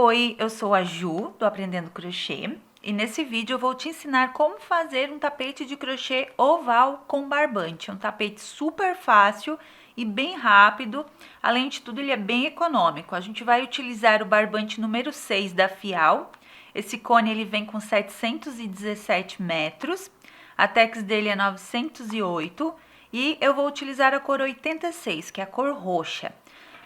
Oi, eu sou a Ju, do Aprendendo Crochê, e nesse vídeo eu vou te ensinar como fazer um tapete de crochê oval com barbante. É um tapete super fácil e bem rápido, além de tudo ele é bem econômico. A gente vai utilizar o barbante número 6 da Fial. Esse cone ele vem com 717 metros, a tex dele é 908 e eu vou utilizar a cor 86, que é a cor roxa.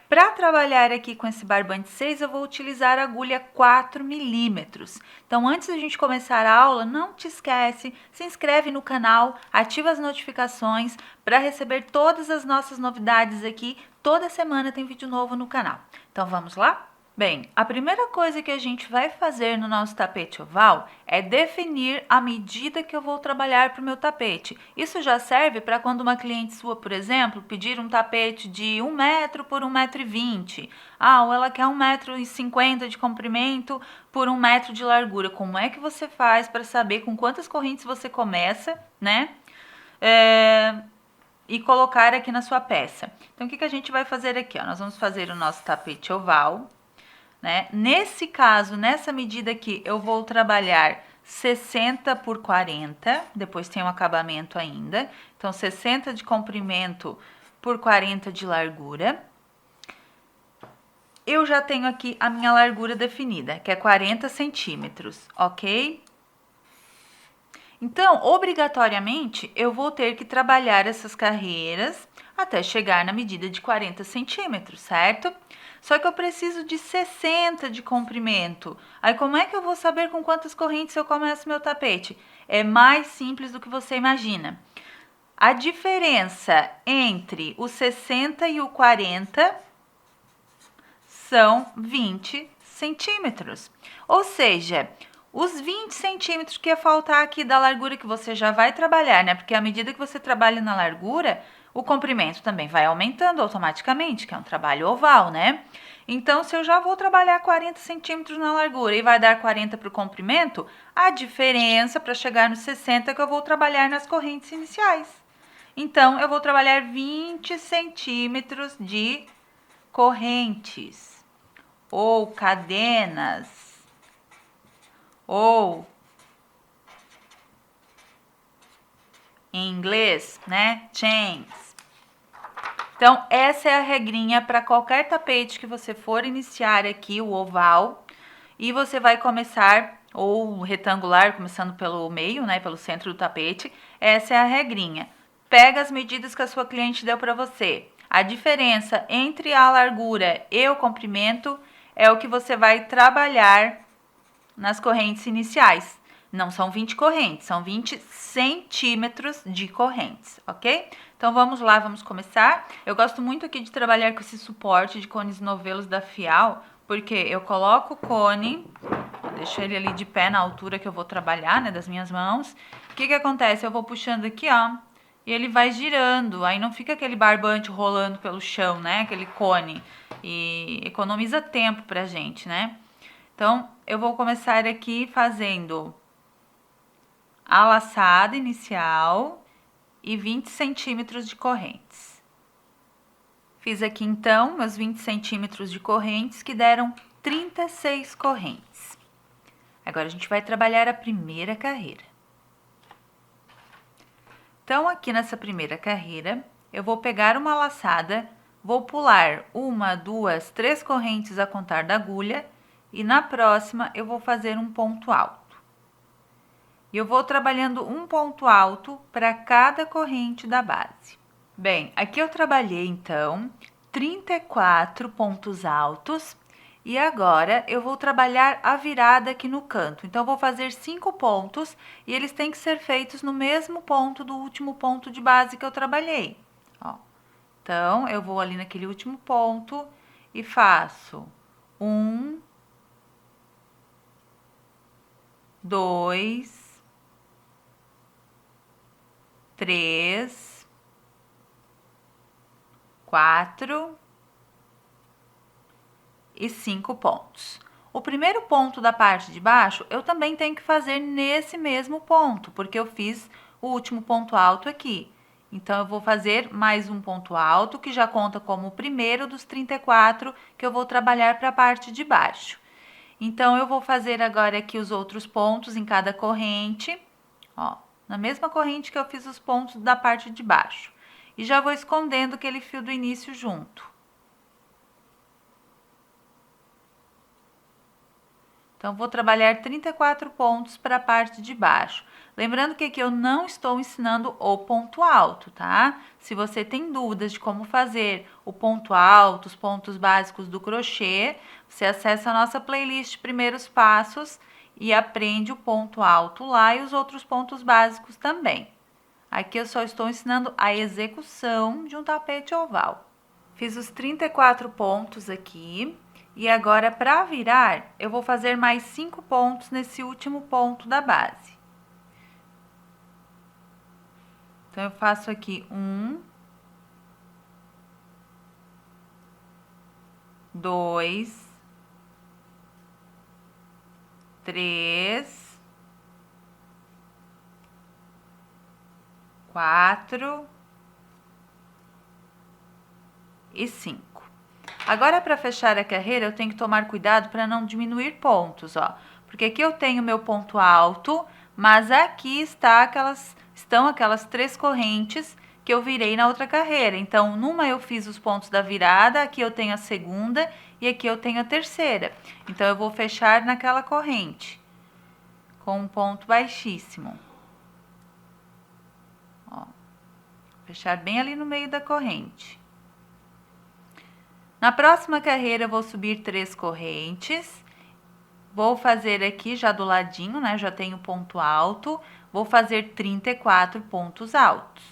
Para trabalhar aqui com esse barbante 6, eu vou utilizar a agulha 4 milímetros. Então, antes da gente começar a aula, não te esquece, se inscreve no canal, ativa as notificações para receber todas as nossas novidades aqui. Toda semana tem vídeo novo no canal. Então, vamos lá? Bem, a primeira coisa que a gente vai fazer no nosso tapete oval é definir a medida que eu vou trabalhar para o meu tapete. Isso já serve para quando uma cliente sua, por exemplo, pedir um tapete de 1 metro por 1,20 m. Ou ela quer 1,50 m de comprimento por 1 metro de largura. Como é que você faz para saber com quantas correntes você começa, né? E colocar aqui na sua peça. Então, o que a gente vai fazer aqui? Nós vamos fazer o nosso tapete oval. Né? Nesse caso, nessa medida aqui, eu vou trabalhar 60 por 40, depois tem um acabamento ainda. Então, 60 de comprimento por 40 de largura. Eu já tenho aqui a minha largura definida, que é 40 centímetros, ok? Então, obrigatoriamente, eu vou ter que trabalhar essas carreiras até chegar na medida de 40 centímetros, certo? Só que eu preciso de 60 de comprimento. Aí, como é que eu vou saber com quantas correntes eu começo meu tapete? É mais simples do que você imagina. A diferença entre o 60 e o 40 são 20 centímetros. Ou seja, os 20 centímetros que ia faltar aqui da largura que você já vai trabalhar, né? Porque à medida que você trabalha na largura, o comprimento também vai aumentando automaticamente, que é um trabalho oval, né? Então, se eu já vou trabalhar 40 centímetros na largura e vai dar 40 para o comprimento, a diferença para chegar nos 60 é que eu vou trabalhar nas correntes iniciais. Então, eu vou trabalhar 20 centímetros de correntes ou cadenas ou em inglês, né, chains. Então, essa é a regrinha para qualquer tapete que você for iniciar aqui, o oval, e você vai começar, ou retangular, começando pelo meio, né, pelo centro do tapete, essa é a regrinha. Pega as medidas que a sua cliente deu para você. A diferença entre a largura e o comprimento é o que você vai trabalhar nas correntes iniciais. Não são 20 correntes, são 20 centímetros de correntes, ok? Então, vamos lá, vamos começar. Eu gosto muito aqui de trabalhar com esse suporte de cones novelos da Fial, porque eu coloco o cone, deixo ele ali de pé na altura que eu vou trabalhar, né, das minhas mãos. O que acontece? Eu vou puxando aqui, ó, e ele vai girando, aí não fica aquele barbante rolando pelo chão, né, aquele cone, e economiza tempo pra gente, né? Então, eu vou começar aqui fazendo a laçada inicial e 20 centímetros de correntes. Fiz aqui, então, meus 20 centímetros de correntes, que deram 36 correntes. Agora, a gente vai trabalhar a primeira carreira. Então, aqui nessa primeira carreira, eu vou pegar uma laçada, vou pular 1, 2, 3 correntes a contar da agulha, e na próxima eu vou fazer um ponto alto. E eu vou trabalhando um ponto alto para cada corrente da base. Bem, aqui eu trabalhei então 34 pontos altos e agora eu vou trabalhar a virada aqui no canto. Então, eu vou fazer 5 pontos e eles têm que ser feitos no mesmo ponto do último ponto de base que eu trabalhei. Ó. Então, eu vou ali naquele último ponto e faço 1, 2, 3, 4 e 5 pontos. O primeiro ponto da parte de baixo, eu também tenho que fazer nesse mesmo ponto, porque eu fiz o último ponto alto aqui. Então, eu vou fazer mais um ponto alto, que já conta como o primeiro dos 34 que eu vou trabalhar para a parte de baixo. Então, eu vou fazer agora aqui os outros pontos em cada corrente, ó, na mesma corrente que eu fiz os pontos da parte de baixo. E já vou escondendo aquele fio do início junto. Então, vou trabalhar 34 pontos para a parte de baixo. Lembrando que aqui eu não estou ensinando o ponto alto, tá? Se você tem dúvidas de como fazer o ponto alto, os pontos básicos do crochê, você acessa a nossa playlist Primeiros Passos e aprende o ponto alto lá e os outros pontos básicos também. Aqui eu só estou ensinando a execução de um tapete oval. Fiz os 34 pontos aqui. E agora, para virar, eu vou fazer mais 5 pontos nesse último ponto da base. Então, eu faço aqui 1, 2, 3, 4 e 5. Agora, para fechar a carreira, eu tenho que tomar cuidado para não diminuir pontos, ó. Porque aqui eu tenho meu ponto alto, mas aqui estão aquelas 3 correntes que eu virei na outra carreira. Então, numa eu fiz os pontos da virada, aqui eu tenho a segunda e aqui eu tenho a terceira. Então, eu vou fechar naquela corrente com um ponto baixíssimo. Ó, fechar bem ali no meio da corrente. Na próxima carreira, eu vou subir 3 correntes, vou fazer aqui já do ladinho, né? Já tenho ponto alto, vou fazer 34 pontos altos.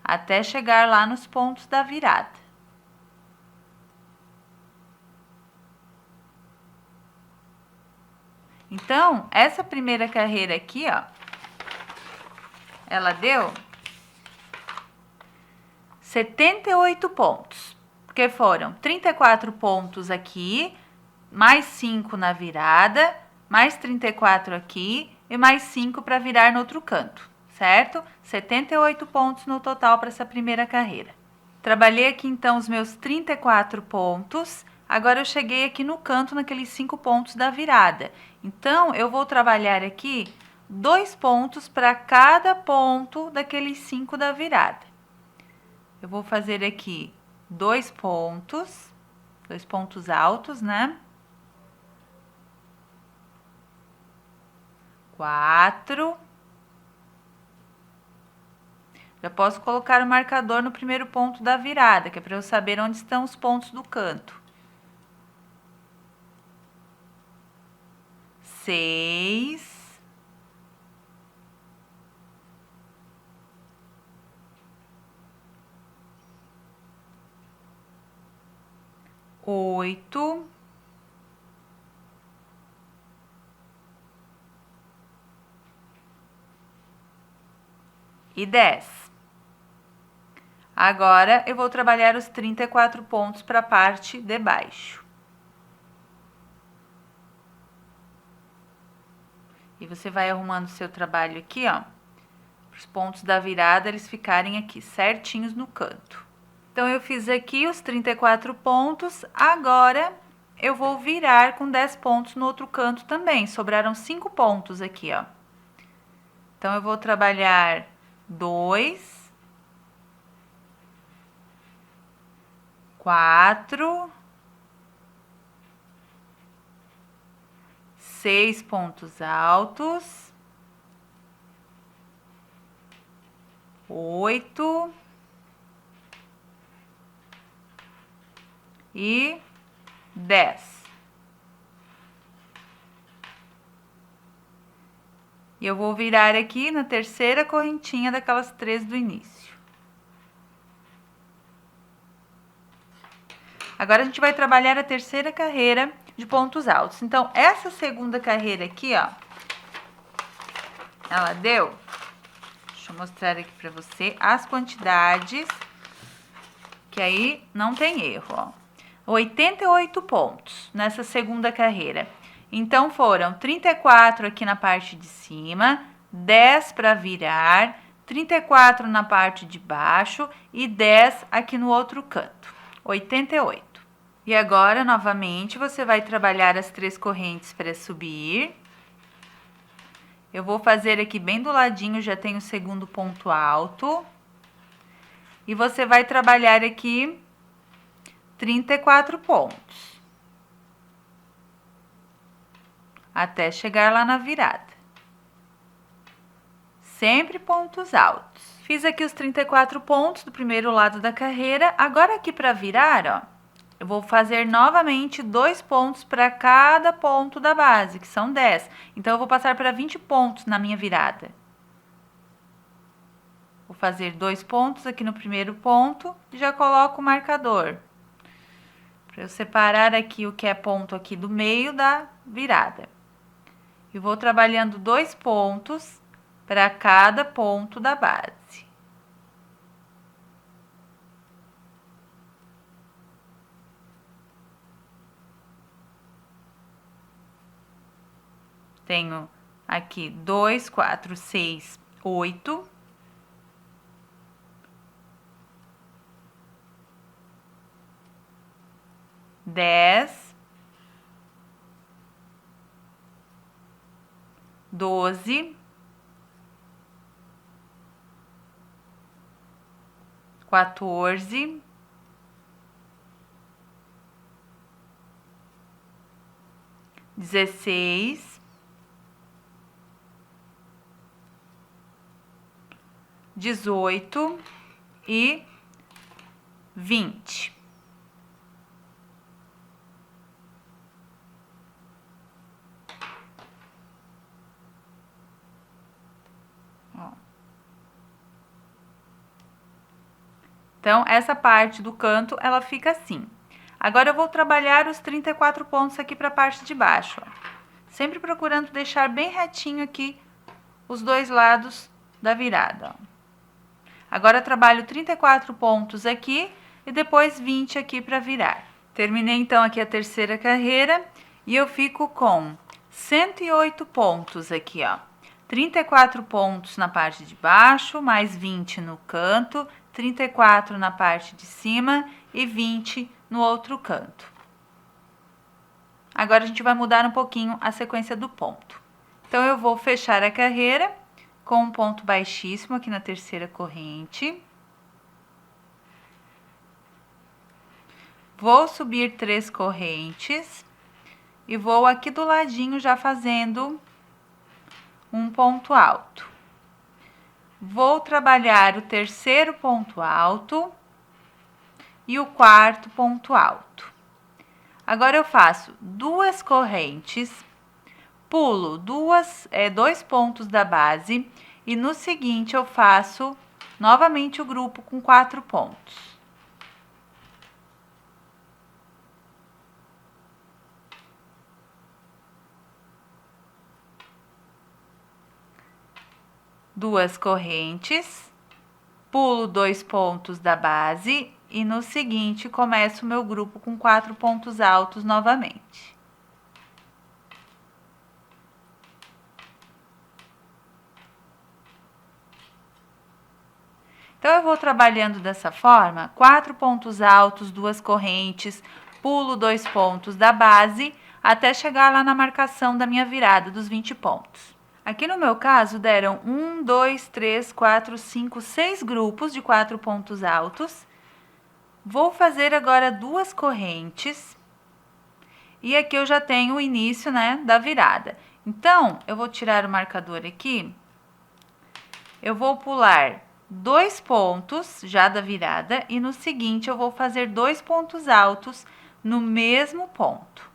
Até chegar lá nos pontos da virada. Então, essa primeira carreira aqui, ó, ela deu 78 pontos, porque foram 34 pontos aqui, mais 5 na virada, mais 34 aqui e mais 5 para virar no outro canto, certo? 78 pontos no total para essa primeira carreira. Trabalhei aqui então os meus 34 pontos, agora eu cheguei aqui no canto naqueles 5 pontos da virada. Então, eu vou trabalhar aqui 2 pontos para cada ponto daqueles 5 da virada. Eu vou fazer aqui 2 pontos altos, né? 4. Já posso colocar o marcador no primeiro ponto da virada, que é para eu saber onde estão os pontos do canto. 6. 8, 10. Agora, eu vou trabalhar os 34 pontos para a parte de baixo. E você vai arrumando o seu trabalho aqui, ó, para os pontos da virada eles ficarem aqui certinhos no canto. Então, eu fiz aqui os 34 pontos, agora eu vou virar com 10 pontos no outro canto também, sobraram 5 pontos aqui, ó. Então, eu vou trabalhar 2, 4, 6 pontos altos, 8 e 10. E eu vou virar aqui na terceira correntinha daquelas 3 do início. Agora, a gente vai trabalhar a terceira carreira de pontos altos. Então, essa segunda carreira aqui, ó, ela deu, deixa eu mostrar aqui pra você as quantidades, que aí não tem erro, ó. 88 pontos nessa segunda carreira. Então, foram 34 aqui na parte de cima, 10 para virar, 34 na parte de baixo e 10 aqui no outro canto, 88. E agora, novamente, você vai trabalhar as 3 correntes para subir. Eu vou fazer aqui bem do ladinho, já tem o segundo ponto alto. E você vai trabalhar aqui 34 pontos. Até chegar lá na virada. Sempre pontos altos. Fiz aqui os 34 pontos do primeiro lado da carreira. Agora aqui para virar, ó, eu vou fazer novamente 2 pontos para cada ponto da base, que são 10. Então, eu vou passar para 20 pontos na minha virada. Vou fazer 2 pontos aqui no primeiro ponto e já coloco o marcador. Para eu separar aqui o que é ponto aqui do meio da virada. E vou trabalhando 2 pontos para cada ponto da base. Tenho aqui 2, 4, 6, 8. 10, 12, 14, 16, 18 e 20. Então, essa parte do canto, ela fica assim. Agora, eu vou trabalhar os 34 pontos aqui para a parte de baixo, ó. Sempre procurando deixar bem retinho aqui os dois lados da virada, ó. Agora, eu trabalho 34 pontos aqui e depois 20 aqui para virar. Terminei, então, aqui a terceira carreira e eu fico com 108 pontos aqui, ó. 34 pontos na parte de baixo, mais 20 no canto, 34 na parte de cima e 20 no outro canto. Agora, a gente vai mudar um pouquinho a sequência do ponto. Então, eu vou fechar a carreira com um ponto baixíssimo aqui na terceira corrente. Vou subir 3 correntes e vou aqui do ladinho já fazendo um ponto alto. Vou trabalhar o terceiro ponto alto e o quarto ponto alto. Agora, eu faço 2 correntes, pulo 2 pontos da base e no seguinte eu faço novamente o grupo com 4 pontos. Duas correntes, pulo 2 pontos da base e no seguinte começo o meu grupo com 4 pontos altos novamente. Então, eu vou trabalhando dessa forma, 4 pontos altos, 2 correntes, pulo 2 pontos da base, até chegar lá na marcação da minha virada dos 20 pontos. Aqui no meu caso, deram 1, 2, 3, 4, 5, 6 grupos de 4 pontos altos. Vou fazer agora 2 correntes. E aqui eu já tenho o início, né, da virada. Então, eu vou tirar o marcador aqui. Eu vou pular 2 pontos já da virada e no seguinte eu vou fazer 2 pontos altos no mesmo ponto.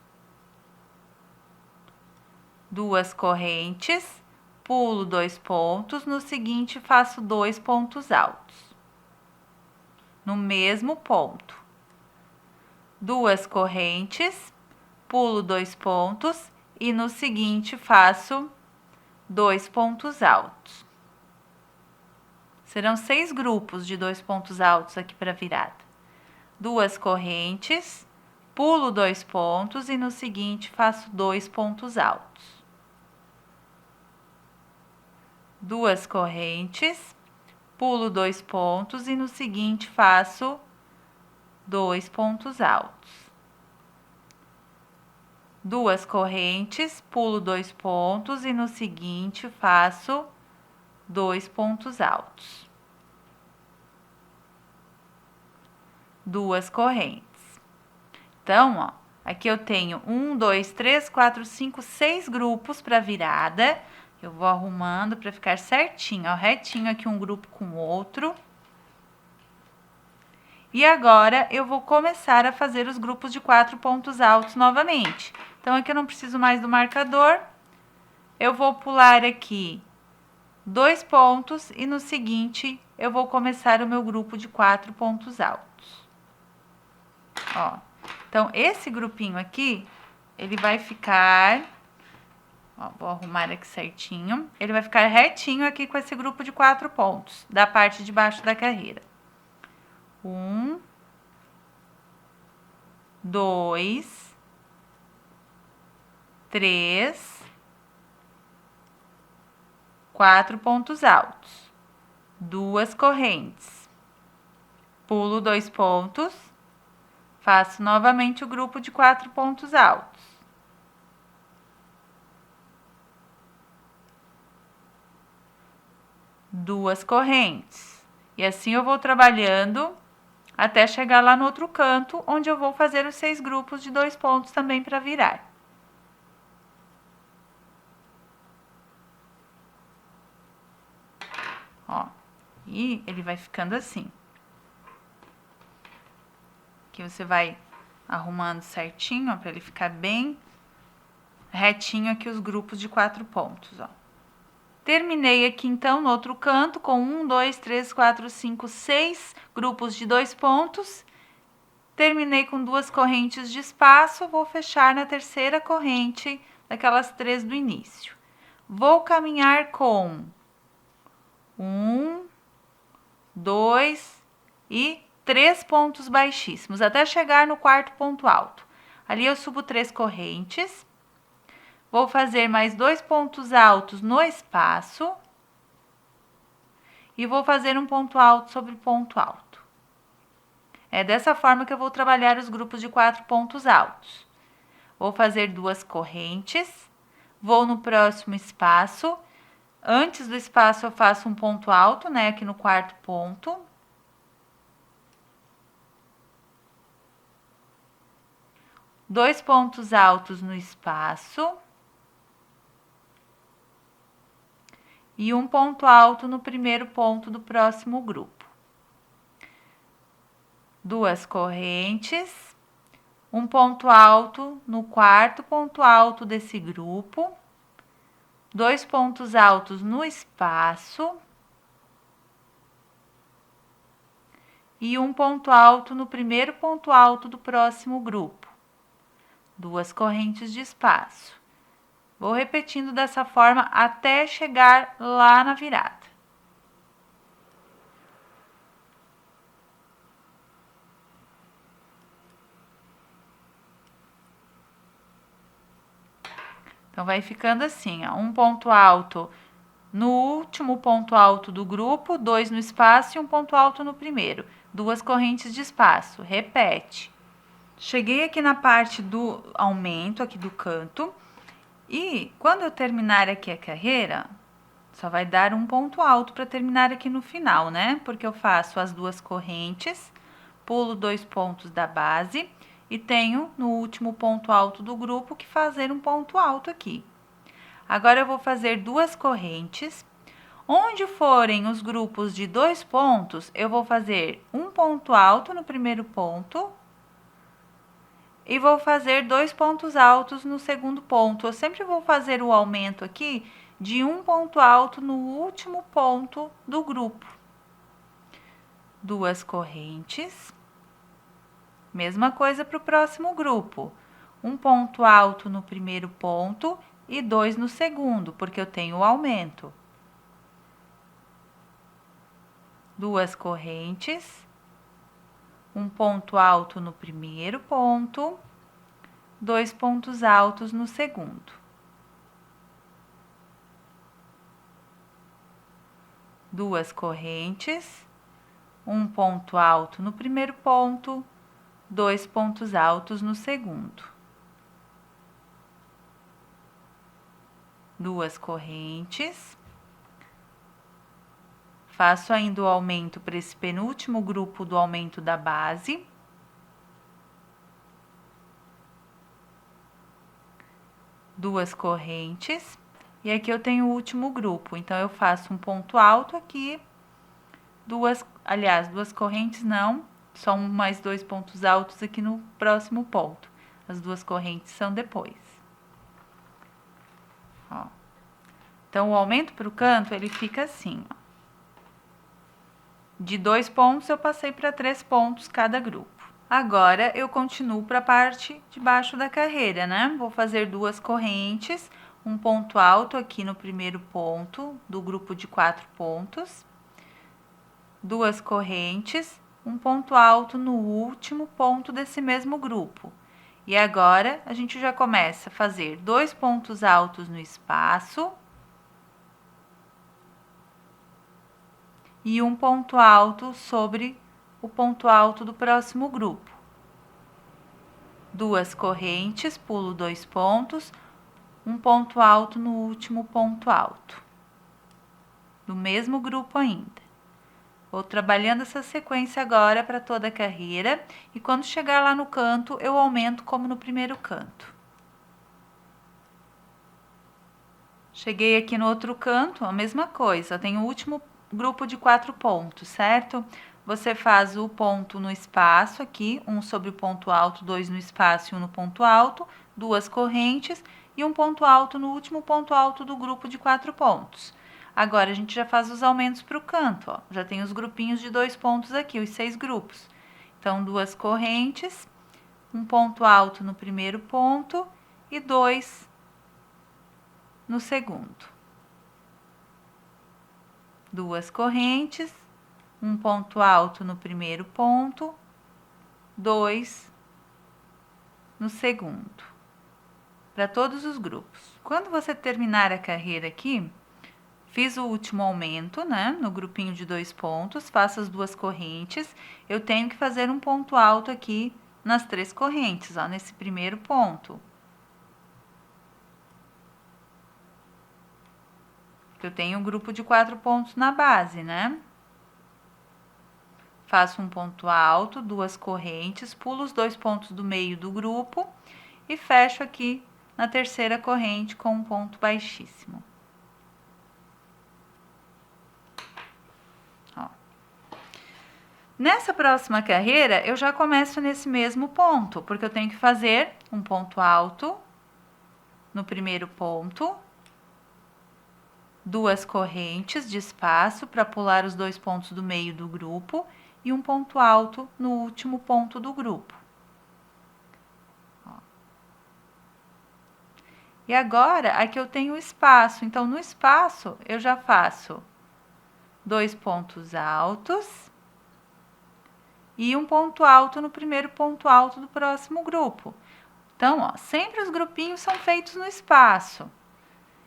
2 correntes, pulo 2 pontos, no seguinte faço 2 pontos altos. No mesmo ponto. 2 correntes, pulo 2 pontos e no seguinte faço 2 pontos altos. Serão 6 grupos de 2 pontos altos aqui para virada. 2 correntes, pulo 2 pontos e no seguinte faço 2 pontos altos. 2 correntes, pulo 2 pontos e no seguinte faço 2 pontos altos. 2 correntes, pulo 2 pontos e no seguinte faço 2 pontos altos. 2 correntes. Então, ó, aqui eu tenho 1, 2, 3, 4, 5, 6 grupos para virada. Eu vou arrumando para ficar certinho, ó, retinho aqui um grupo com o outro. E agora, eu vou começar a fazer os grupos de 4 pontos altos novamente. Então, aqui eu não preciso mais do marcador. Eu vou pular aqui 2 pontos e no seguinte, eu vou começar o meu grupo de 4 pontos altos. Ó, então, esse grupinho aqui, ele vai ficar... Ó, vou arrumar aqui certinho. Ele vai ficar retinho aqui com esse grupo de 4 pontos, da parte de baixo da carreira. 1, 2, 3, 4 pontos altos, 2 correntes, pulo 2 pontos, faço novamente o grupo de 4 pontos altos. Duas correntes. E assim eu vou trabalhando até chegar lá no outro canto, onde eu vou fazer os 6 grupos de 2 pontos também para virar. Ó, e ele vai ficando assim. Aqui você vai arrumando certinho, para ele ficar bem retinho aqui os grupos de 4 pontos, ó. Terminei aqui, então, no outro canto, com 1, 2, 3, 4, 5, 6 grupos de 2 pontos. Terminei com 2 correntes de espaço, vou fechar na terceira corrente daquelas 3 do início. Vou caminhar com 1, 2 e 3 pontos baixíssimos, até chegar no quarto ponto alto. Ali eu subo 3 correntes. Vou fazer mais 2 pontos altos no espaço e vou fazer um ponto alto sobre ponto alto. É dessa forma que eu vou trabalhar os grupos de 4 pontos altos. Vou fazer 2 correntes, vou no próximo espaço. Antes do espaço eu faço um ponto alto, né, aqui no quarto ponto. Dois pontos altos no espaço. E um ponto alto no primeiro ponto do próximo grupo. 2 correntes, um ponto alto no quarto ponto alto desse grupo, 2 pontos altos no espaço e um ponto alto no primeiro ponto alto do próximo grupo. 2 correntes de espaço. Vou repetindo dessa forma até chegar lá na virada. Então, vai ficando assim, ó, um ponto alto no último ponto alto do grupo, 2 no espaço e um ponto alto no primeiro. 2 correntes de espaço, repete. Cheguei aqui na parte do aumento, aqui do canto. E quando eu terminar aqui a carreira, só vai dar um ponto alto para terminar aqui no final, né? Porque eu faço as 2 correntes, pulo 2 pontos da base e tenho no último ponto alto do grupo que fazer um ponto alto aqui. Agora eu vou fazer 2 correntes. Onde forem os grupos de 2 pontos, eu vou fazer um ponto alto no primeiro ponto e vou fazer 2 pontos altos no segundo ponto. Eu sempre vou fazer o aumento aqui de um ponto alto no último ponto do grupo. 2 correntes. Mesma coisa para o próximo grupo. Um ponto alto no primeiro ponto e 2 no segundo, porque eu tenho o aumento. 2 correntes. Um ponto alto no primeiro ponto, 2 pontos altos no segundo. 2 correntes, um ponto alto no primeiro ponto, 2 pontos altos no segundo. 2 correntes. Faço ainda o aumento para esse penúltimo grupo do aumento da base. Duas correntes. E aqui eu tenho o último grupo, então eu faço um ponto alto aqui, duas correntes não, só mais 2 pontos altos aqui no próximo ponto. As 2 correntes são depois. Ó. Então, o aumento para o canto, ele fica assim, ó. De 2 pontos, eu passei para 3 pontos cada grupo. Agora, eu continuo para a parte de baixo da carreira, né? Vou fazer 2 correntes, um ponto alto aqui no primeiro ponto do grupo de 4 pontos. 2 correntes, um ponto alto no último ponto desse mesmo grupo. E agora, a gente já começa a fazer 2 pontos altos no espaço e um ponto alto sobre o ponto alto do próximo grupo. 2 correntes, pulo 2 pontos, um ponto alto no último ponto alto, do mesmo grupo ainda. Vou trabalhando essa sequência agora para toda a carreira e quando chegar lá no canto, eu aumento como no primeiro canto. Cheguei aqui no outro canto, a mesma coisa, tem o último grupo de 4 pontos, certo? Você faz o ponto no espaço aqui, um sobre o ponto alto, 2 no espaço e um no ponto alto, 2 correntes e um ponto alto no último ponto alto do grupo de 4 pontos. Agora, a gente já faz os aumentos para o canto, ó. Já tem os grupinhos de 2 pontos aqui, os 6 grupos. Então, 2 correntes, um ponto alto no primeiro ponto e 2 no segundo. 2 correntes, um ponto alto no primeiro ponto, 2 no segundo, para todos os grupos. Quando você terminar a carreira aqui, fiz o último aumento, né, no grupinho de 2 pontos, faço as 2 correntes, eu tenho que fazer um ponto alto aqui nas 3 correntes, ó, nesse primeiro ponto. Eu tenho um grupo de 4 pontos na base, né? Faço um ponto alto, 2 correntes, pulo os 2 pontos do meio do grupo e fecho aqui na terceira corrente com um ponto baixíssimo. Ó. Nessa próxima carreira, eu já começo nesse mesmo ponto, porque eu tenho que fazer um ponto alto no primeiro ponto, 2 correntes de espaço para pular os 2 pontos do meio do grupo e um ponto alto no último ponto do grupo. Ó. E agora, aqui eu tenho o espaço, então no espaço eu já faço 2 pontos altos e um ponto alto no primeiro ponto alto do próximo grupo. Então, ó, sempre os grupinhos são feitos no espaço.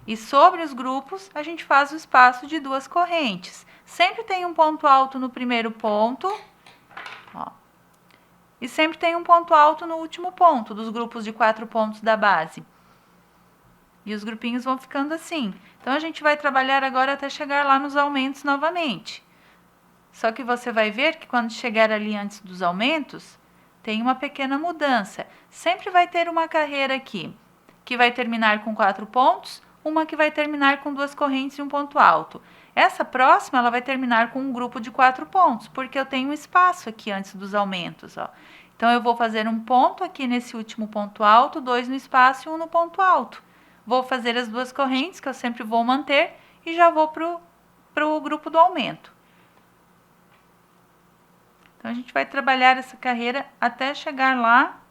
E sobre os grupos, a gente faz o espaço de 2 correntes. Sempre tem um ponto alto no primeiro ponto, ó, e sempre tem um ponto alto no último ponto dos grupos de 4 pontos da base. E os grupinhos vão ficando assim. Então, a gente vai trabalhar agora até chegar lá nos aumentos novamente. Só que você vai ver que quando chegar ali antes dos aumentos, tem uma pequena mudança. Sempre vai ter uma carreira aqui, que vai terminar com 4 pontos, uma que vai terminar com 2 correntes e um ponto alto. Essa próxima, ela vai terminar com um grupo de 4 pontos, porque eu tenho um espaço aqui antes dos aumentos, ó. Então, eu vou fazer um ponto aqui nesse último ponto alto, 2 no espaço e 1 no ponto alto. Vou fazer as 2 correntes, que eu sempre vou manter, e já vou pro grupo do aumento. Então, a gente vai trabalhar essa carreira até chegar lá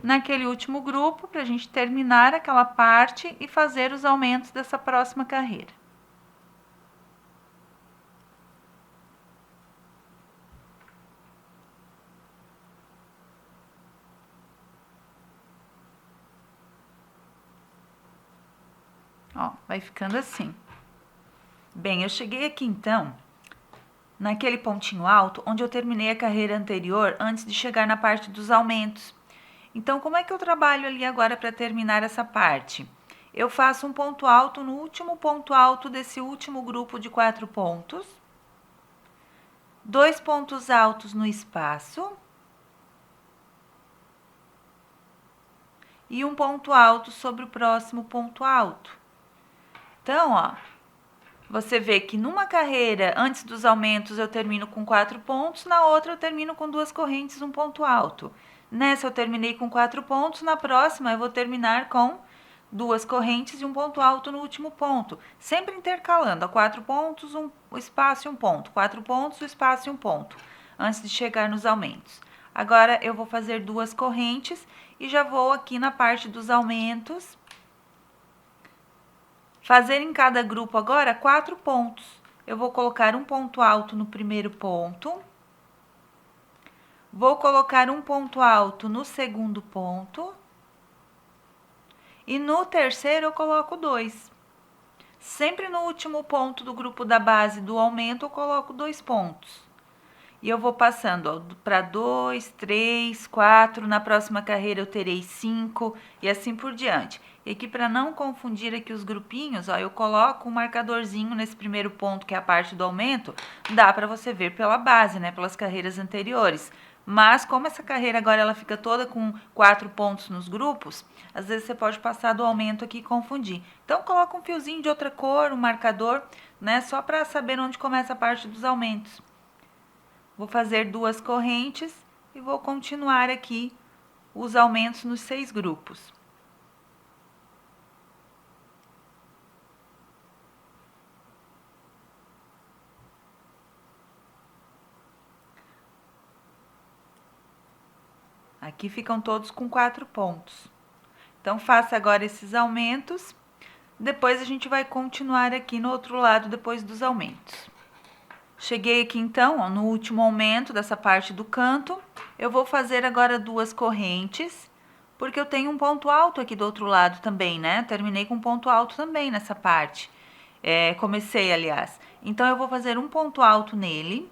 naquele último grupo, para a gente terminar aquela parte e fazer os aumentos dessa próxima carreira. Ó, vai ficando assim. Bem, eu cheguei aqui então, naquele pontinho alto, onde eu terminei a carreira anterior antes de chegar na parte dos aumentos. Então, como é que eu trabalho ali agora para terminar essa parte? Eu faço um ponto alto no último ponto alto desse último grupo de 4 pontos, 2 pontos altos no espaço e um ponto alto sobre o próximo ponto alto. Então, ó, você vê que numa carreira, antes dos aumentos, eu termino com 4 pontos, na outra eu termino com 2 correntes, um ponto alto. Nessa eu terminei com 4 pontos, na próxima eu vou terminar com 2 correntes e um ponto alto no último ponto. Sempre intercalando, 4 pontos, um espaço e um ponto. 4 pontos, um espaço e um ponto, antes de chegar nos aumentos. Agora eu vou fazer 2 correntes e já vou aqui na parte dos aumentos fazer em cada grupo agora 4 pontos. Eu vou colocar um ponto alto no primeiro ponto, vou colocar um ponto alto no segundo ponto e no terceiro eu coloco 2. Sempre no último ponto do grupo da base do aumento eu coloco 2 pontos. E eu vou passando para 2, 3, 4, na próxima carreira eu terei 5 e assim por diante. E aqui, para não confundir aqui os grupinhos, ó, eu coloco um marcadorzinho nesse primeiro ponto, que é a parte do aumento, dá para você ver pela base, né, pelas carreiras anteriores. Mas como essa carreira agora ela fica toda com 4 pontos nos grupos, às vezes você pode passar do aumento aqui e confundir. Então, coloca um fiozinho de outra cor, um marcador, né, só para saber onde começa a parte dos aumentos. Vou fazer 2 correntes e vou continuar aqui os aumentos nos 6 grupos. Aqui ficam todos com 4 pontos. Então, faça agora esses aumentos. Depois, a gente vai continuar aqui no outro lado, depois dos aumentos. Cheguei aqui, então, ó, no último aumento dessa parte do canto. Eu vou fazer agora 2 correntes, porque eu tenho um ponto alto aqui do outro lado também, né? Terminei com um ponto alto também nessa parte. Comecei, aliás. Então, eu vou fazer um ponto alto nele,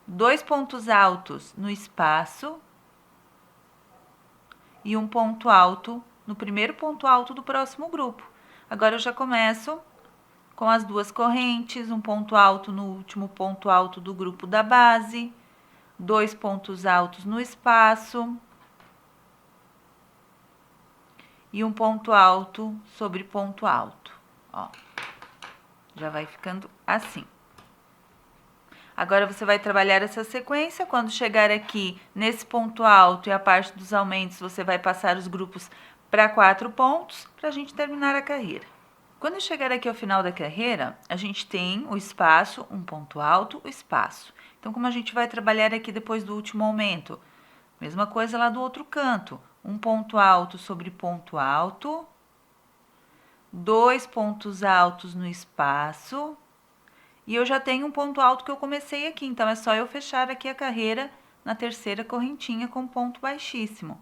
2 pontos altos no espaço e um ponto alto no primeiro ponto alto do próximo grupo. Agora eu já começo com as 2 correntes, um ponto alto no último ponto alto do grupo da base, 2 pontos altos no espaço e um ponto alto sobre ponto alto. Ó, já vai ficando assim. Agora, você vai trabalhar essa sequência. Quando chegar aqui nesse ponto alto e a parte dos aumentos, você vai passar os grupos para 4 pontos, para a gente terminar a carreira. Quando chegar aqui ao final da carreira, a gente tem o espaço, um ponto alto, o espaço. Então, como a gente vai trabalhar aqui depois do último aumento? Mesma coisa lá do outro canto. Um ponto alto sobre ponto alto, 2 pontos altos no espaço. E eu já tenho um ponto alto que eu comecei aqui, então é só eu fechar aqui a carreira na terceira correntinha com ponto baixíssimo.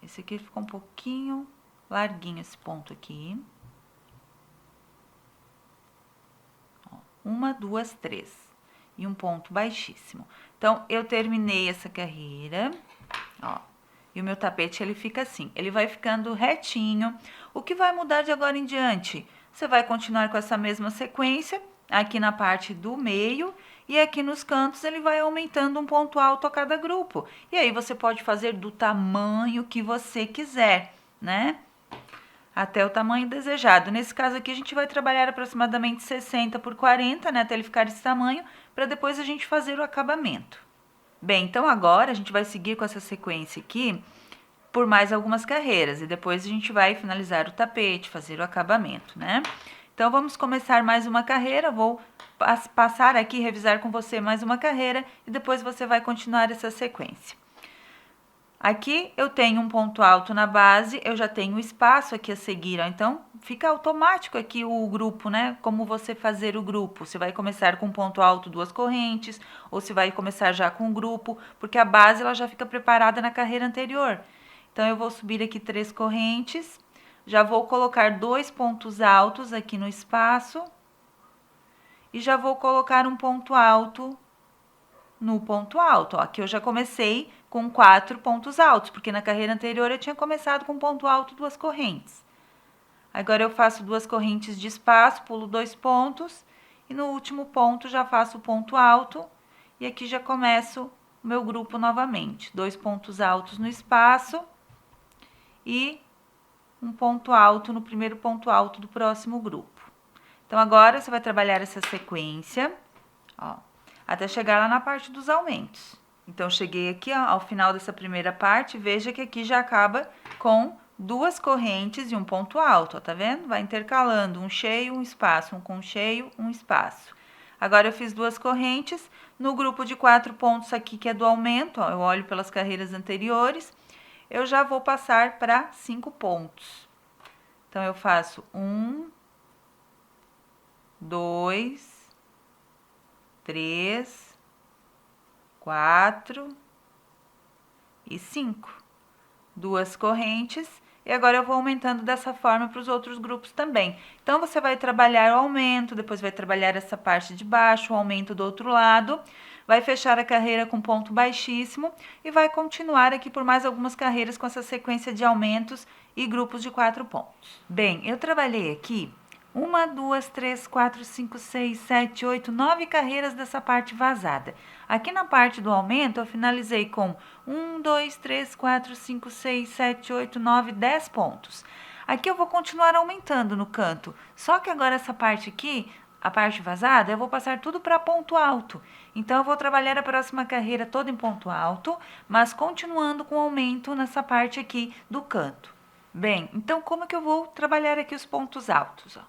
Esse aqui ficou um pouquinho larguinho, esse ponto aqui. Ó, 1, 2, 3. E um ponto baixíssimo. Então, eu terminei essa carreira, ó. E o meu tapete, ele fica assim, ele vai ficando retinho. O que vai mudar de agora em diante? Você vai continuar com essa mesma sequência, aqui na parte do meio, e aqui nos cantos ele vai aumentando um ponto alto a cada grupo. E aí você pode fazer do tamanho que você quiser, né? Até o tamanho desejado. Nesse caso aqui a gente vai trabalhar aproximadamente 60 por 40, né? Até ele ficar esse tamanho, para depois a gente fazer o acabamento. Bem, então agora a gente vai seguir com essa sequência aqui por mais algumas carreiras, e depois a gente vai finalizar o tapete, fazer o acabamento, né? Então, vamos começar mais uma carreira, vou passar aqui, revisar com você mais uma carreira, e depois você vai continuar essa sequência. Aqui eu tenho um ponto alto na base, eu já tenho espaço aqui a seguir, ó, então fica automático aqui o grupo, né? Como você fazer o grupo, você vai começar com ponto alto, 2 correntes, ou se vai começar já com o grupo, porque a base ela já fica preparada na carreira anterior. Então, eu vou subir aqui 3 correntes, já vou colocar 2 pontos altos aqui no espaço e já vou colocar um ponto alto no ponto alto. Ó, aqui eu já comecei com 4 pontos altos, porque na carreira anterior eu tinha começado com ponto alto, 2 correntes. Agora eu faço 2 correntes de espaço, pulo 2 pontos e no último ponto já faço o ponto alto e aqui já começo o meu grupo novamente. 2 pontos altos no espaço e um ponto alto no primeiro ponto alto do próximo grupo. Então, agora você vai trabalhar essa sequência, ó, até chegar lá na parte dos aumentos. Então, cheguei aqui, ó, ao final dessa primeira parte, veja que aqui já acaba com 2 correntes e um ponto alto, ó, tá vendo? Vai intercalando um cheio, um espaço, um com cheio, um espaço. Agora, eu fiz 2 correntes, no grupo de 4 pontos aqui, que é do aumento, ó, eu olho pelas carreiras anteriores, eu já vou passar para 5 pontos. Então, eu faço 1, 2, 3, 4 e 5. 2 correntes. E agora eu vou aumentando dessa forma para os outros grupos também. Então, você vai trabalhar o aumento, depois vai trabalhar essa parte de baixo, o aumento do outro lado, vai fechar a carreira com ponto baixíssimo e vai continuar aqui por mais algumas carreiras com essa sequência de aumentos e grupos de 4 pontos. Bem, eu trabalhei aqui 1, 2, 3, 4, 5, 6, 7, 8, 9 carreiras dessa parte vazada. Aqui na parte do aumento, eu finalizei com 1, 2, 3, 4, 5, 6, 7, 8, 9, 10 pontos. Aqui eu vou continuar aumentando no canto, só que agora essa parte aqui, a parte vazada, eu vou passar tudo para ponto alto. Então, eu vou trabalhar a próxima carreira toda em ponto alto, mas continuando com aumento nessa parte aqui do canto. Bem, então, como que eu vou trabalhar aqui os pontos altos? Ó?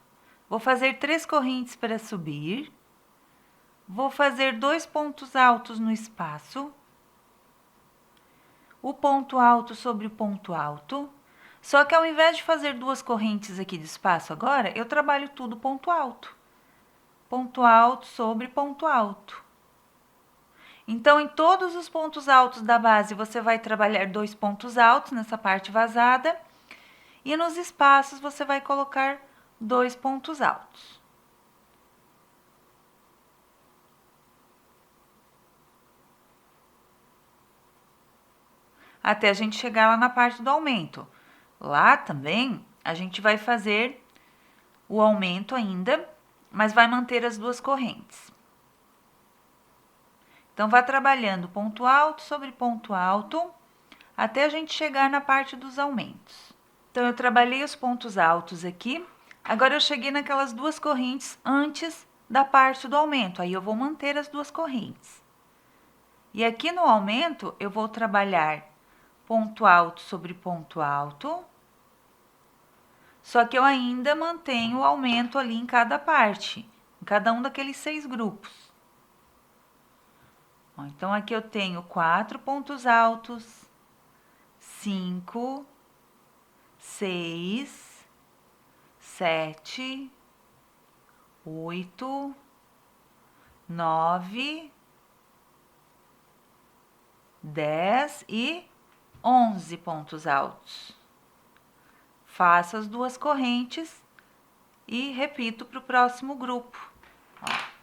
Vou fazer 3 correntes para subir. Vou fazer 2 pontos altos no espaço. O ponto alto sobre o ponto alto. Só que ao invés de fazer 2 correntes aqui de espaço agora, eu trabalho tudo ponto alto. Ponto alto sobre ponto alto. Então, em todos os pontos altos da base, você vai trabalhar 2 pontos altos nessa parte vazada. E nos espaços, você vai colocar 2 pontos altos. Até a gente chegar lá na parte do aumento. Lá também, a gente vai fazer o aumento ainda, mas vai manter as 2 correntes. Então, vai trabalhando ponto alto sobre ponto alto, até a gente chegar na parte dos aumentos. Então, eu trabalhei os pontos altos aqui, agora eu cheguei naquelas 2 correntes antes da parte do aumento, aí eu vou manter as 2 correntes. E aqui no aumento, eu vou trabalhar ponto alto sobre ponto alto, só que eu ainda mantenho o aumento ali em cada parte, em cada um daqueles 6 grupos. Então, aqui eu tenho 4 pontos altos, 5, 6, 7, 8, 9, 10 e 11 pontos altos. Faço as 2 correntes e repito para o próximo grupo. Ó.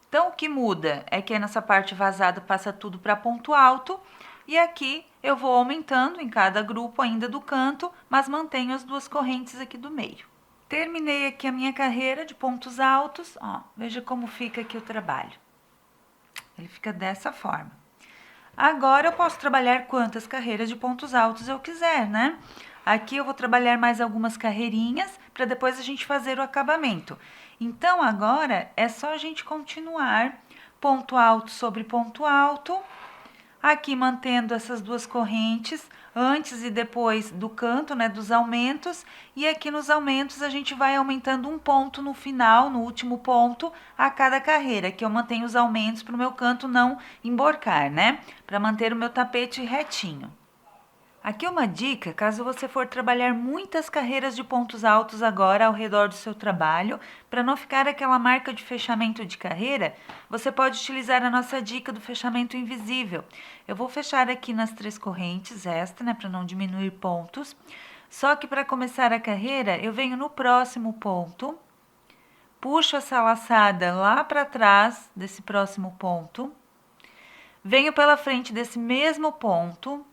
Então, o que muda é que nessa parte vazada passa tudo para ponto alto e aqui eu vou aumentando em cada grupo ainda do canto, mas mantenho as 2 correntes aqui do meio. Terminei aqui a minha carreira de pontos altos, ó, veja como fica aqui o trabalho. Ele fica dessa forma. Agora, eu posso trabalhar quantas carreiras de pontos altos eu quiser, né? Aqui eu vou trabalhar mais algumas carreirinhas para depois a gente fazer o acabamento. Então, agora é só a gente continuar ponto alto sobre ponto alto, aqui mantendo essas 2 correntes antes e depois do canto, né, dos aumentos, e aqui nos aumentos a gente vai aumentando um ponto no final, no último ponto, a cada carreira, que eu mantenho os aumentos para o meu canto não emborcar, né, para manter o meu tapete retinho. Aqui uma dica, caso você for trabalhar muitas carreiras de pontos altos agora ao redor do seu trabalho, para não ficar aquela marca de fechamento de carreira, você pode utilizar a nossa dica do fechamento invisível. Eu vou fechar aqui nas 3 correntes esta, né, para não diminuir pontos. Só que para começar a carreira, eu venho no próximo ponto, puxo essa laçada lá para trás desse próximo ponto, venho pela frente desse mesmo ponto,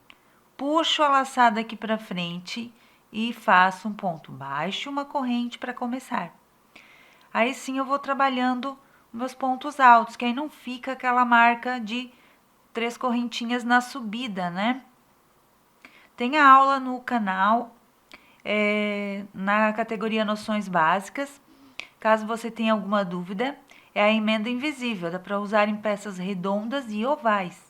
puxo a laçada aqui para frente e faço um ponto baixo, uma corrente para começar. Aí sim eu vou trabalhando meus pontos altos, que aí não fica aquela marca de 3 correntinhas na subida, né? Tem a aula no canal, na categoria Noções Básicas. Caso você tenha alguma dúvida, é a emenda invisível, dá para usar em peças redondas e ovais.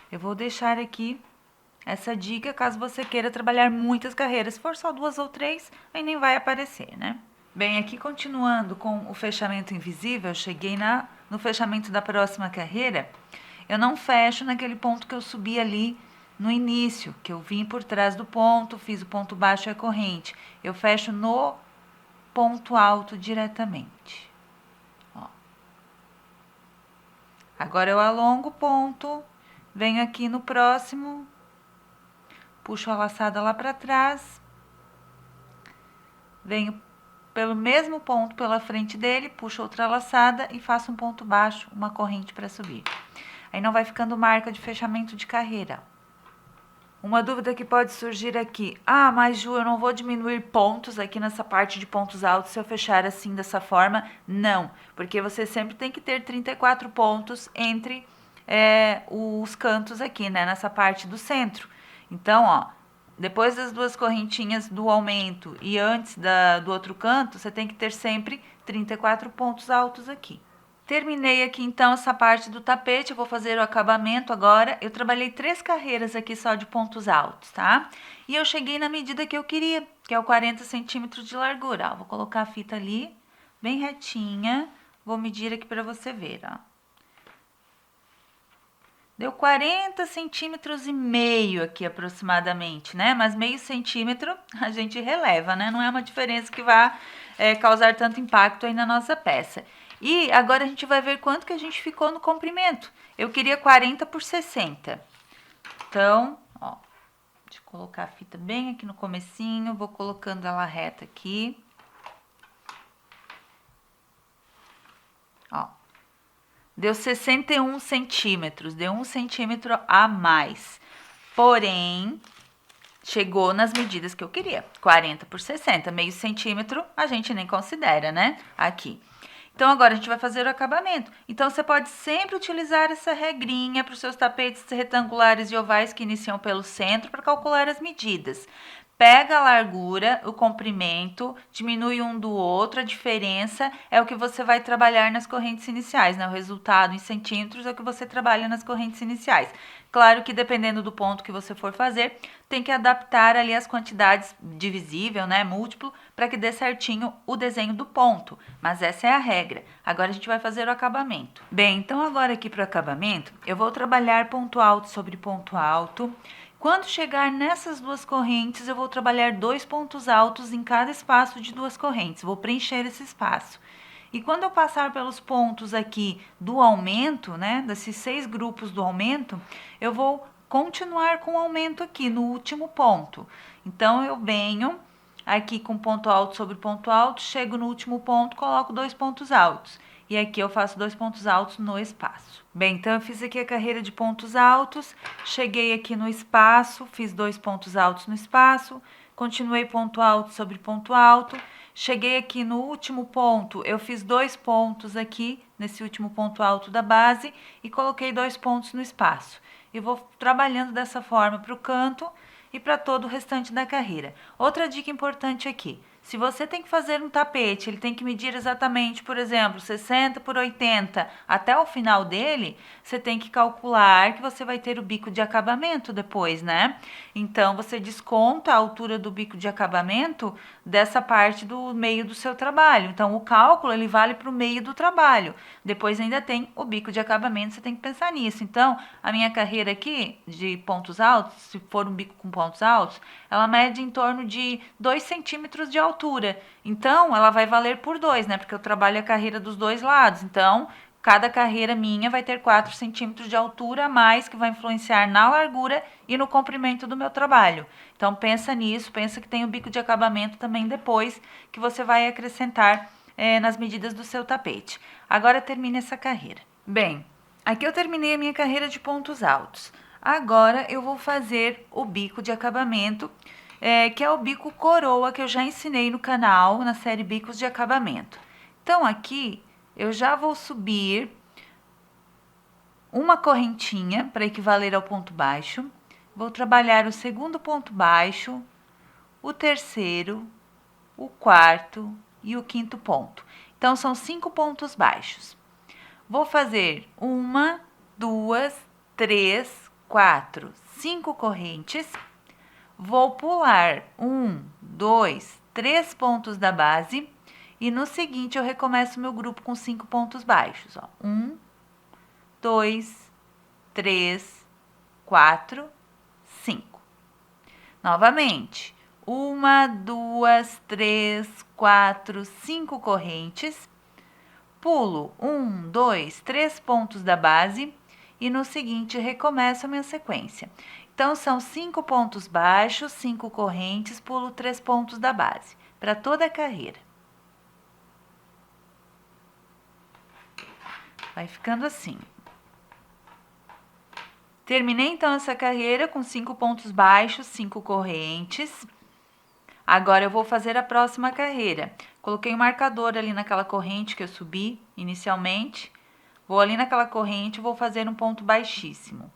Eu vou deixar aqui essa dica caso você queira trabalhar muitas carreiras. Se for só 2 ou 3, aí nem vai aparecer, né? Bem, aqui continuando com o fechamento invisível, eu cheguei no fechamento da próxima carreira. Eu não fecho naquele ponto que eu subi ali no início, que eu vim por trás do ponto, fiz o ponto baixo e a corrente. Eu fecho no ponto alto diretamente. Ó. Agora eu alongo o ponto, venho aqui no próximo, puxo a laçada lá para trás, venho pelo mesmo ponto pela frente dele, puxo outra laçada e faço um ponto baixo, uma corrente para subir. Aí não vai ficando marca de fechamento de carreira. Uma dúvida que pode surgir aqui. Ah, mas Ju, eu não vou diminuir pontos aqui nessa parte de pontos altos se eu fechar assim dessa forma? Não, porque você sempre tem que ter 34 pontos entre os cantos aqui, né? Nessa parte do centro. Então, ó, depois das 2 correntinhas do aumento e antes do outro canto, você tem que ter sempre 34 pontos altos aqui. Terminei aqui então essa parte do tapete, eu vou fazer o acabamento agora. Eu trabalhei 3 carreiras aqui só de pontos altos, tá? E eu cheguei na medida que eu queria, que é o 40 centímetros de largura. Ó, vou colocar a fita ali, bem retinha. Vou medir aqui para você ver, ó. Deu 40 centímetros e meio aqui aproximadamente, né? Mas meio centímetro a gente releva, né? Não é uma diferença que vá causar tanto impacto aí na nossa peça. E agora a gente vai ver quanto que a gente ficou no comprimento. Eu queria 40 por 60. Então, ó, deixa eu colocar a fita bem aqui no comecinho, vou colocando ela reta aqui. Ó, deu 61 centímetros, deu 1 centímetro a mais. Porém, chegou nas medidas que eu queria, 40 por 60, meio centímetro a gente nem considera, né? Aqui. Então, agora a gente vai fazer o acabamento. Então, você pode sempre utilizar essa regrinha para os seus tapetes retangulares e ovais que iniciam pelo centro para calcular as medidas. Pega a largura, o comprimento, diminui um do outro, a diferença é o que você vai trabalhar nas correntes iniciais, né? O resultado em centímetros é o que você trabalha nas correntes iniciais. Claro que dependendo do ponto que você for fazer, tem que adaptar ali as quantidades divisível, né, múltiplo, para que dê certinho o desenho do ponto. Mas essa é a regra. Agora a gente vai fazer o acabamento. Bem, então agora aqui para o acabamento, eu vou trabalhar ponto alto sobre ponto alto. Quando chegar nessas 2 correntes, eu vou trabalhar 2 pontos altos em cada espaço de 2 correntes. Vou preencher esse espaço. E quando eu passar pelos pontos aqui do aumento, né, desses 6 grupos do aumento, eu vou continuar com o aumento aqui no último ponto. Então, eu venho aqui com ponto alto sobre ponto alto, chego no último ponto, coloco 2 pontos altos. E aqui eu faço 2 pontos altos no espaço. Bem, então eu fiz aqui a carreira de pontos altos, cheguei aqui no espaço, fiz 2 pontos altos no espaço, continuei ponto alto sobre ponto alto, cheguei aqui no último ponto, eu fiz 2 pontos aqui, nesse último ponto alto da base, e coloquei 2 pontos no espaço. E vou trabalhando dessa forma para o canto e para todo o restante da carreira. Outra dica importante aqui, se você tem que fazer um tapete, ele tem que medir exatamente, por exemplo, 60 por 80 até o final dele, você tem que calcular que você vai ter o bico de acabamento depois, né? Então, você desconta a altura do bico de acabamento dessa parte do meio do seu trabalho. Então, o cálculo, ele vale para o meio do trabalho. Depois ainda tem o bico de acabamento, você tem que pensar nisso. Então, a minha carreira aqui de pontos altos, se for um bico com pontos altos, ela mede em torno de 2 centímetros de altura. Então, ela vai valer por 2, né? Porque eu trabalho a carreira dos 2 lados. Então, cada carreira minha vai ter 4 centímetros de altura a mais, que vai influenciar na largura e no comprimento do meu trabalho. Então, pensa nisso, pensa que tem o bico de acabamento também depois, que você vai acrescentar nas medidas do seu tapete. Agora, termine essa carreira. Bem, aqui eu terminei a minha carreira de pontos altos. Agora, eu vou fazer o bico de acabamento, que é o bico coroa, que eu já ensinei no canal, na série Bicos de Acabamento. Então, aqui eu já vou subir uma correntinha para equivaler ao ponto baixo. Vou trabalhar o segundo ponto baixo, o terceiro, o quarto e o quinto ponto. Então, são 5 pontos baixos. Vou fazer 1, 2, 3, 4, 5 correntes. Vou pular 1, 2, 3 pontos da base. E no seguinte, eu recomeço meu grupo com 5 pontos baixos. 1, 2, 3, 4, 5. Novamente, 1, 2, 3, 4, 5 correntes. Pulo 1, 2, 3 pontos da base. E no seguinte, recomeço a minha sequência. Então, são 5 pontos baixos, 5 correntes, pulo 3 pontos da base, para toda a carreira. Vai ficando assim. Terminei, então, essa carreira com 5 pontos baixos, 5 correntes. Agora, eu vou fazer a próxima carreira. Coloquei um marcador ali naquela corrente que eu subi inicialmente. Vou ali naquela corrente e vou fazer um ponto baixíssimo.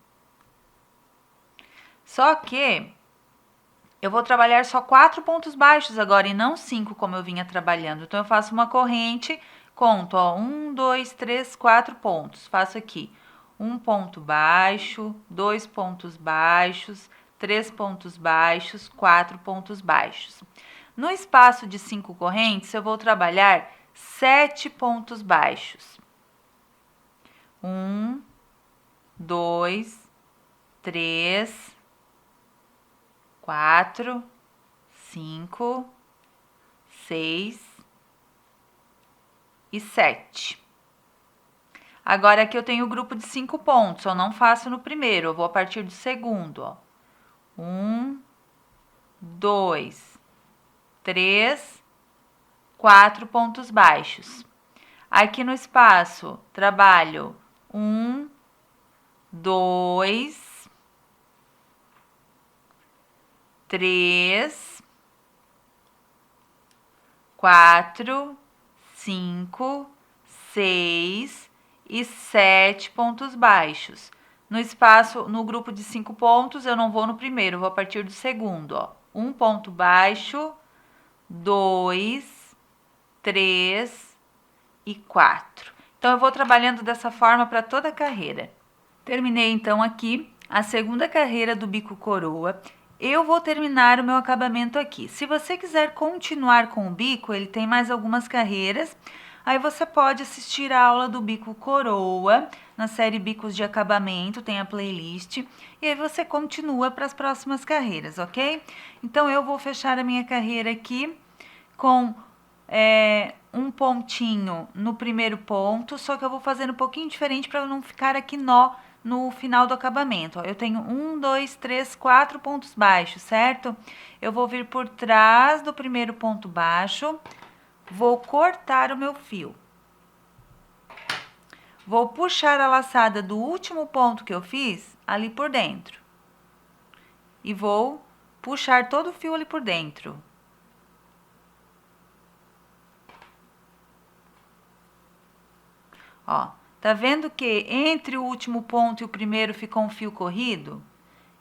Só que eu vou trabalhar só 4 pontos baixos agora e não 5, como eu vinha trabalhando. Então, eu faço uma corrente, conto, 1, 2, 3, 4 pontos. Faço aqui 1 ponto baixo, 2 pontos baixos, 3 pontos baixos, 4 pontos baixos. No espaço de 5 correntes, eu vou trabalhar 7 pontos baixos. 1, 2, 3, 4, 5, 6 e 7. Agora, aqui eu tenho o grupo de 5 pontos, eu não faço no primeiro, eu vou a partir do segundo, 1, 2, 3, 4 pontos baixos. Aqui no espaço, trabalho 1, 2, 3, 4, 5, 6 e 7 pontos baixos. No espaço, no grupo de 5 pontos, eu não vou no primeiro, eu vou a partir do segundo, 1 ponto baixo, 2, 3 e 4. Então, eu vou trabalhando dessa forma para toda a carreira. Terminei, então, aqui a segunda carreira do bico coroa. Eu vou terminar o meu acabamento aqui. Se você quiser continuar com o bico, ele tem mais algumas carreiras. Aí você pode assistir a aula do bico coroa, na série Bicos de Acabamento, tem a playlist. E aí você continua para as próximas carreiras, ok? Então, eu vou fechar a minha carreira aqui com um pontinho no primeiro ponto, só que eu vou fazer um pouquinho diferente para não ficar aqui nó no final do acabamento. Eu tenho 1, 2, 3, 4 pontos baixos, certo? Eu vou vir por trás do primeiro ponto baixo, vou cortar o meu fio. Vou puxar a laçada do último ponto que eu fiz ali por dentro. E vou puxar todo o fio ali por dentro. Ó, tá vendo que entre o último ponto e o primeiro ficou um fio corrido?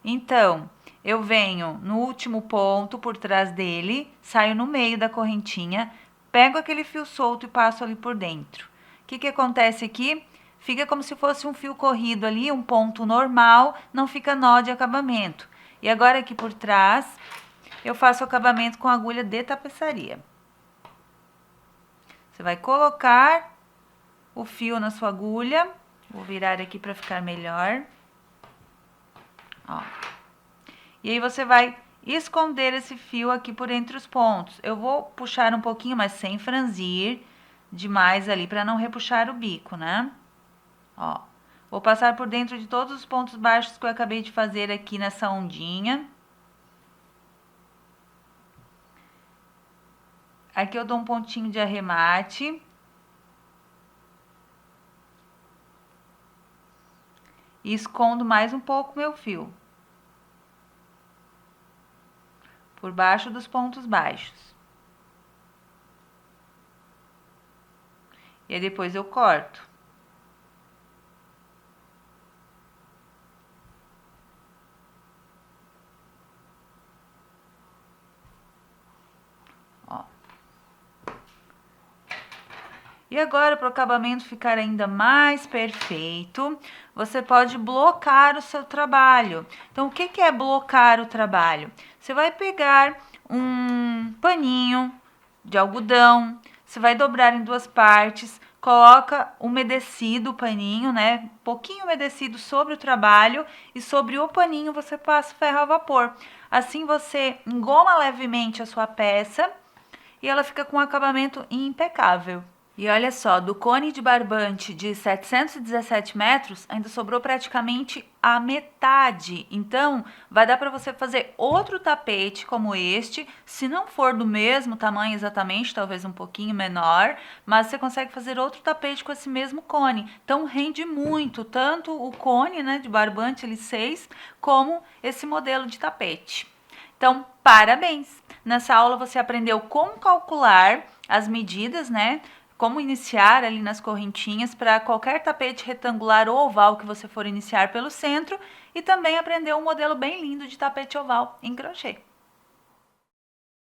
Então, eu venho no último ponto, por trás dele, saio no meio da correntinha, pego aquele fio solto e passo ali por dentro. O que acontece aqui? Fica como se fosse um fio corrido ali, um ponto normal, não fica nó de acabamento. E agora aqui por trás, eu faço o acabamento com agulha de tapeçaria. Você vai colocar o fio na sua agulha. Vou virar aqui para ficar melhor. Ó. E aí, você vai esconder esse fio aqui por entre os pontos. Eu vou puxar um pouquinho, mas sem franzir demais ali, para não repuxar o bico, né? Ó, vou passar por dentro de todos os pontos baixos que eu acabei de fazer aqui nessa ondinha. Aqui eu dou um pontinho de arremate. E escondo mais um pouco meu fio. Por baixo dos pontos baixos. E aí depois eu corto. Ó. E agora, para o acabamento ficar ainda mais perfeito, você pode blocar o seu trabalho. Então, o que é blocar o trabalho? Você vai pegar um paninho de algodão, você vai dobrar em duas partes, coloca umedecido o paninho, né? Um pouquinho umedecido sobre o trabalho e sobre o paninho você passa ferro a vapor. Assim você engoma levemente a sua peça e ela fica com um acabamento impecável. E olha só, do cone de barbante de 717 metros, ainda sobrou praticamente a metade. Então, vai dar para você fazer outro tapete como este, se não for do mesmo tamanho exatamente, talvez um pouquinho menor, mas você consegue fazer outro tapete com esse mesmo cone. Então, rende muito, tanto o cone, né, de barbante L6, como esse modelo de tapete. Então, parabéns! Nessa aula você aprendeu como calcular as medidas, né? Como iniciar ali nas correntinhas para qualquer tapete retangular ou oval que você for iniciar pelo centro e também aprendeu um modelo bem lindo de tapete oval em crochê.